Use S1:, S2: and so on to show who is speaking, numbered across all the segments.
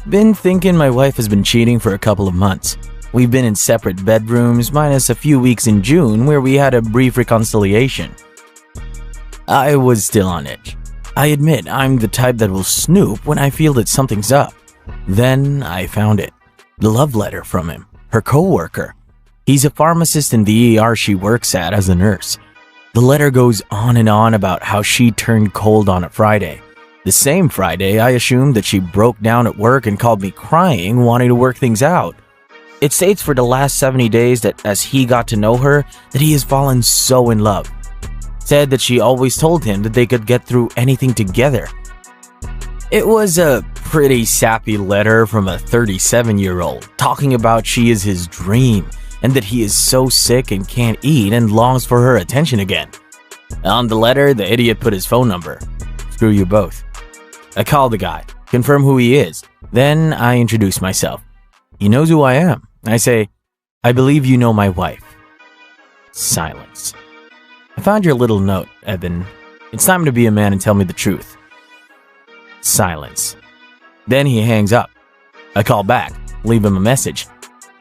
S1: Been thinking my wife has been cheating for a couple of months. We've been in separate bedrooms, minus a few weeks in June where we had a brief reconciliation. I was still on edge. I admit I'm the type that will snoop when I feel that something's up. Then I found it. The love letter from him, her coworker. He's a pharmacist in the ER she works at as a nurse. The letter goes on and on about how she turned cold on a Friday. The same Friday, I assumed that she broke down at work and called me crying, wanting to work things out. It states for the last 70 days that as he got to know her, that he has fallen so in love. Said that she always told him that they could get through anything together. It was a pretty sappy letter from a 37-year-old talking about she is his dream and that he is so sick and can't eat and longs for her attention again. On the letter, the idiot put his phone number. Screw you both. I call the guy, confirm who he is. Then I introduce myself. He knows who I am. I say, I believe you know my wife. Silence. I found your little note, Evan. It's time to be a man and tell me the truth. Silence. Then he hangs up. I call back, leave him a message.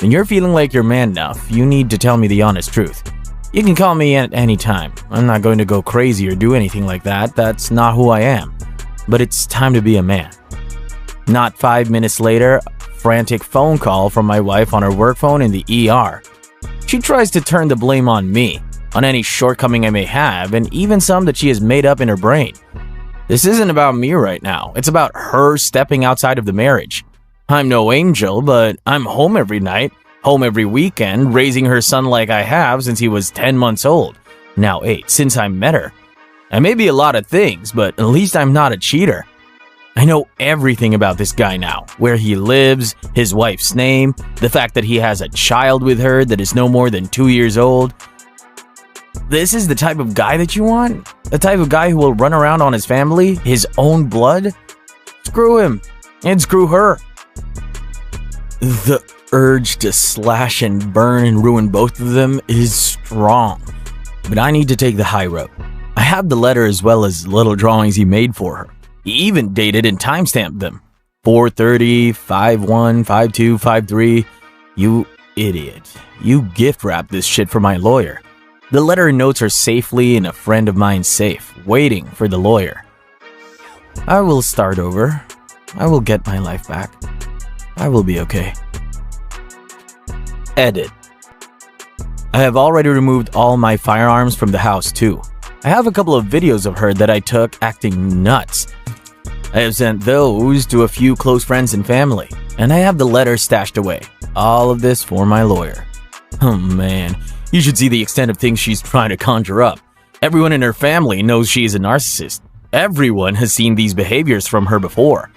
S1: When you're feeling like you're man enough, you need to tell me the honest truth. You can call me at any time. I'm not going to go crazy or do anything like that. That's not who I am. But it's time to be a man. Not 5 minutes later, frantic phone call from my wife on her work phone in the ER. She tries to turn the blame on me, on any shortcoming I may have, and even some that she has made up in her brain. This isn't about me right now. It's about her stepping outside of the marriage. I'm no angel, but I'm home every night, home every weekend, raising her son like I have since he was 10 months old, now 8, since I met her. I may be a lot of things, but at least I'm not a cheater. I know everything about this guy now, where he lives, his wife's name, the fact that he has a child with her that is no more than 2 years old. This is the type of guy that you want? The type of guy who will run around on his family, his own blood? Screw him, and screw her. The urge to slash and burn and ruin both of them is strong, but I need to take the high road. I have the letter as well as little drawings he made for her. He even dated and timestamped them. 4:30, 5:1, 5:2, 5:3. You idiot. You gift wrapped this shit for my lawyer. The letter notes are safely in a friend of mine's safe, waiting for the lawyer. I will start over. I will get my life back. I will be okay. Edit. I have already removed all my firearms from the house too. I have a couple of videos of her that I took acting nuts. I have sent those to a few close friends and family, and I have the letter stashed away. All of this for my lawyer. Oh man, you should see the extent of things she's trying to conjure up. Everyone in her family knows she is a narcissist. Everyone has seen these behaviors from her before.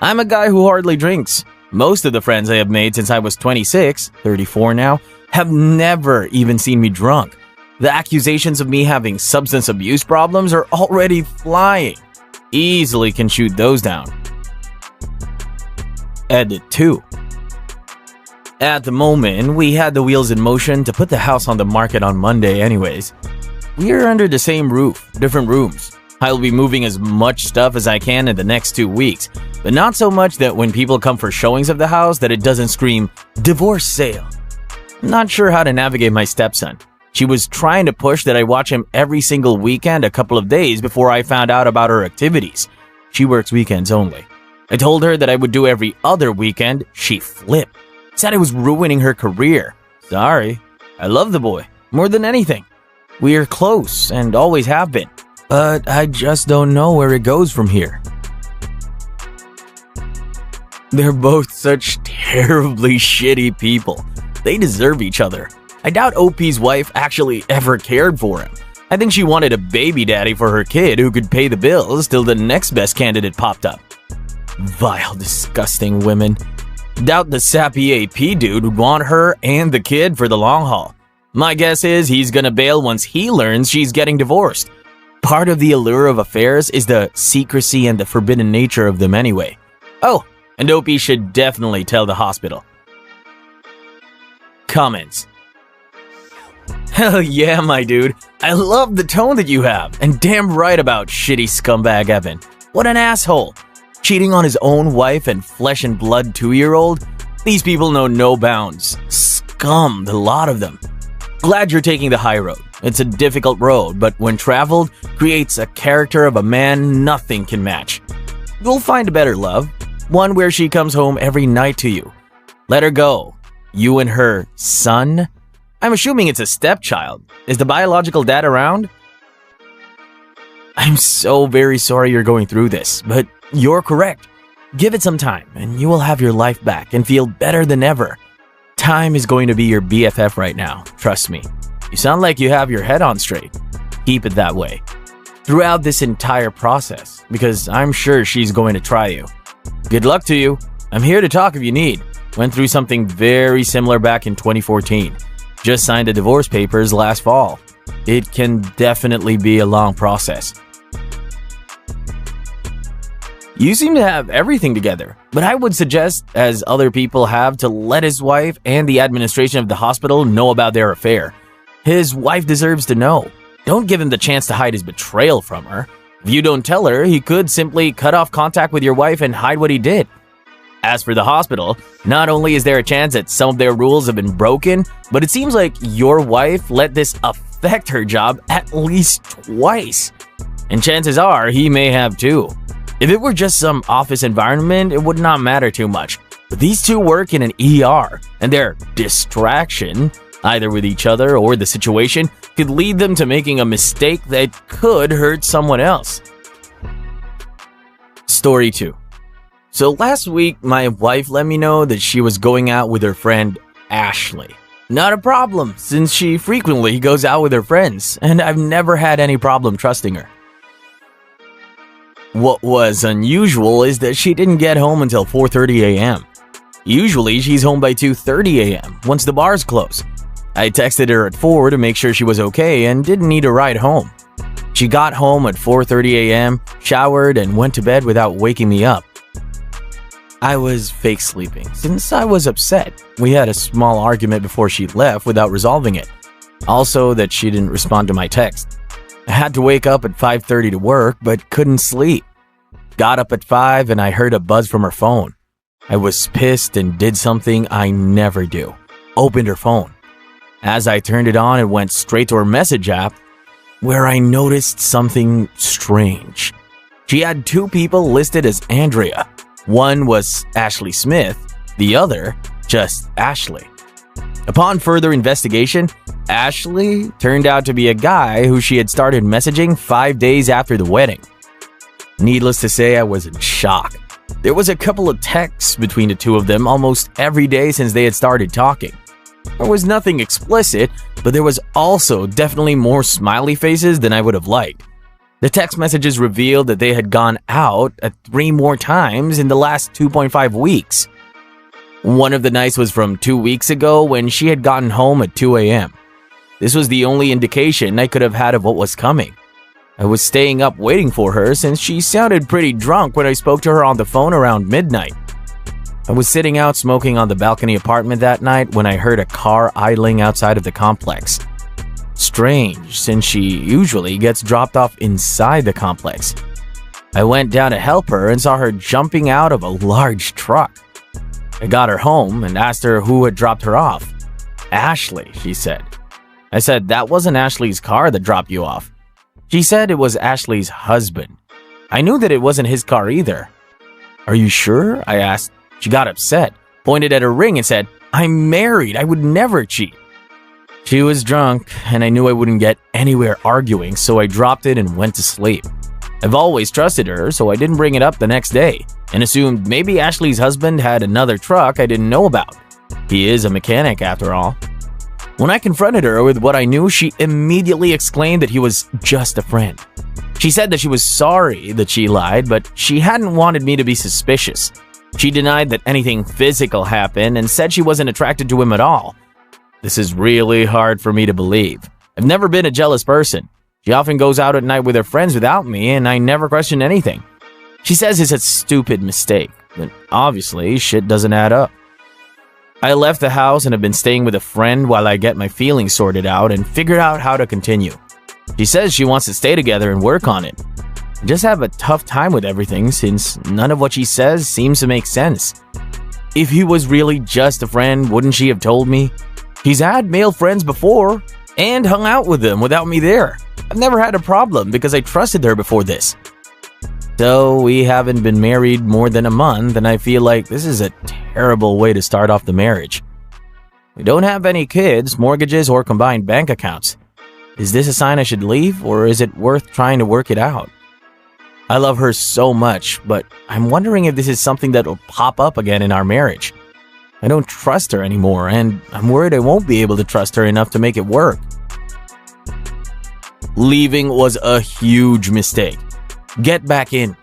S1: I'm a guy who hardly drinks. Most of the friends I have made since I was 26, 34 now, have never even seen me drunk. The accusations of me having substance abuse problems are already flying. Easily can shoot those down. Edit 2. At the moment, we had the wheels in motion to put the house on the market on Monday anyways. We are under the same roof, different rooms. I'll be moving as much stuff as I can in the next 2 weeks, but not so much that when people come for showings of the house that it doesn't scream, divorce sale. I'm not sure how to navigate my stepson. She was trying to push that I watch him every single weekend a couple of days before I found out about her activities. She works weekends only. I told her that I would do every other weekend. She flipped. Said I was ruining her career. Sorry. I love the boy, more than anything. We are close and always have been. But I just don't know where it goes from here. They're both such terribly shitty people. They deserve each other. I doubt OP's wife actually ever cared for him. I think she wanted a baby daddy for her kid who could pay the bills till the next best candidate popped up. Vile, disgusting women. Doubt the sappy AP dude would want her and the kid for the long haul. My guess is he's gonna bail once he learns she's getting divorced. Part of the allure of affairs is the secrecy and the forbidden nature of them anyway. Oh, and OP should definitely tell the hospital. Comments. Hell yeah, my dude. I love the tone that you have, and damn right about shitty scumbag Evan. What an asshole. Cheating on his own wife and flesh and blood 2-year-old? These people know no bounds. Scum, the lot of them. Glad you're taking the high road. It's a difficult road, but when traveled, creates a character of a man nothing can match. You'll find a better love, one where she comes home every night to you. Let her go. You and her son? I'm assuming it's a stepchild. Is the biological dad around? I'm so very sorry you're going through this, but you're correct. Give it some time, and you will have your life back and feel better than ever. Time is going to be your BFF right now, trust me. You sound like you have your head on straight. Keep it that way. Throughout this entire process, because I'm sure she's going to try you. Good luck to you. I'm here to talk if you need. Went through something very similar back in 2014. Just signed the divorce papers last fall. It can definitely be a long process. You seem to have everything together, but I would suggest, as other people have, to let his wife and the administration of the hospital know about their affair. His wife deserves to know. Don't give him the chance to hide his betrayal from her. If you don't tell her, he could simply cut off contact with your wife and hide what he did. As for the hospital, not only is there a chance that some of their rules have been broken, but it seems like your wife let this affect her job at least twice. And chances are he may have too. If it were just some office environment, it would not matter too much. But these two work in an ER, and their distraction, either with each other or the situation, could lead them to making a mistake that could hurt someone else. Story 2. So last week, my wife let me know that she was going out with her friend Ashley. Not a problem, since she frequently goes out with her friends, and I've never had any problem trusting her. What was unusual is that she didn't get home until 4:30 a.m. Usually, she's home by 2:30 a.m. once the bars close. I texted her at 4 to make sure she was okay and didn't need a ride home. She got home at 4:30 a.m., showered, and went to bed without waking me up. I was fake sleeping since I was upset. We had a small argument before she left without resolving it. Also, that she didn't respond to my text. I had to wake up at 5:30 to work, but couldn't sleep. Got up at 5 and I heard a buzz from her phone. I was pissed and did something I never do. Opened her phone. As I turned it on, it went straight to her message app, where I noticed something strange. She had 2 people listed as Andrea. One was Ashley Smith, the other just Ashley. Upon further investigation, Ashley turned out to be a guy who she had started messaging 5 days after the wedding. Needless to say, I was in shock. There was a couple of texts between the two of them almost every day since they had started talking. There was nothing explicit, but there was also definitely more smiley faces than I would have liked. The text messages revealed that they had gone out 3 more times in the last 2.5 weeks. One of the nights was from 2 weeks ago when she had gotten home at 2 a.m. This was the only indication I could have had of what was coming. I was staying up waiting for her since she sounded pretty drunk when I spoke to her on the phone around midnight. I was sitting out smoking on the balcony apartment that night when I heard a car idling outside of the complex. Strange, since she usually gets dropped off inside the complex. I went down to help her and saw her jumping out of a large truck. I got her home and asked her who had dropped her off. Ashley, she said. I said, that wasn't Ashley's car that dropped you off. She said it was Ashley's husband. I knew that it wasn't his car either. Are you sure? I asked. She got upset, pointed at her ring and said, I'm married, I would never cheat. She was drunk, and I knew I wouldn't get anywhere arguing, so I dropped it and went to sleep. I've always trusted her, so I didn't bring it up the next day, and assumed maybe Ashley's husband had another truck I didn't know about. He is a mechanic after all. When I confronted her with what I knew, she immediately exclaimed that he was just a friend. She said that she was sorry that she lied, but she hadn't wanted me to be suspicious. She denied that anything physical happened and said she wasn't attracted to him at all. This is really hard for me to believe. I've never been a jealous person. She often goes out at night with her friends without me, and I never question anything. She says it's a stupid mistake, but obviously shit doesn't add up. I left the house and have been staying with a friend while I get my feelings sorted out and figure out how to continue. She says she wants to stay together and work on it. I just have a tough time with everything since none of what she says seems to make sense. If he was really just a friend, wouldn't she have told me? She's had male friends before and hung out with them without me there. I've never had a problem because I trusted her before this. So we haven't been married more than a month, and I feel like this is a terrible way to start off the marriage. We don't have any kids, mortgages, or combined bank accounts. Is this a sign I should leave, or is it worth trying to work it out? I love her so much, but I'm wondering if this is something that will pop up again in our marriage. I don't trust her anymore, and I'm worried I won't be able to trust her enough to make it work. Leaving was a huge mistake. Get back in.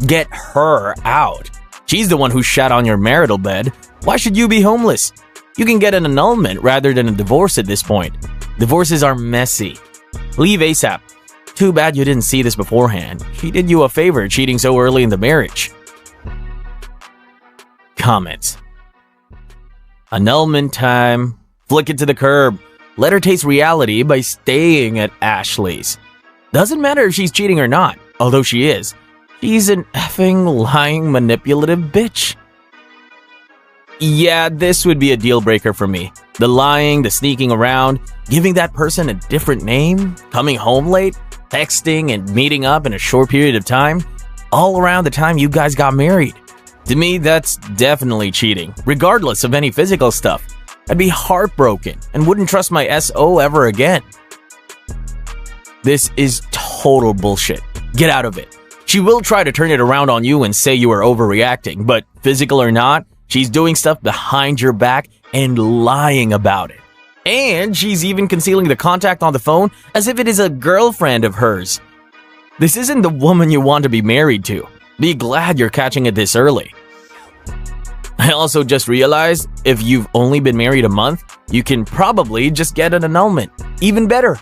S1: Get her out. She's the one who shat on your marital bed. Why should you be homeless? You can get an annulment rather than a divorce at this point. Divorces are messy. Leave ASAP. Too bad you didn't see this beforehand. She did you a favor cheating so early in the marriage. Comments. Annulment time. Flick it to the curb. Let her taste reality by staying at Ashley's. Doesn't matter if she's cheating or not, although she is. She's an effing lying, manipulative bitch. Yeah, this would be a deal breaker for me. The lying, the sneaking around, giving that person a different name, coming home late, texting and meeting up in a short period of time, all around the time you guys got married. To me, that's definitely cheating, regardless of any physical stuff. I'd be heartbroken and wouldn't trust my SO ever again. This is total bullshit. Get out of it. She will try to turn it around on you and say you are overreacting, but physical or not, she's doing stuff behind your back and lying about it. And she's even concealing the contact on the phone as if it is a girlfriend of hers. This isn't the woman you want to be married to. Be glad you're catching it this early. I also just realized if you've only been married a month, you can probably just get an annulment. Even better.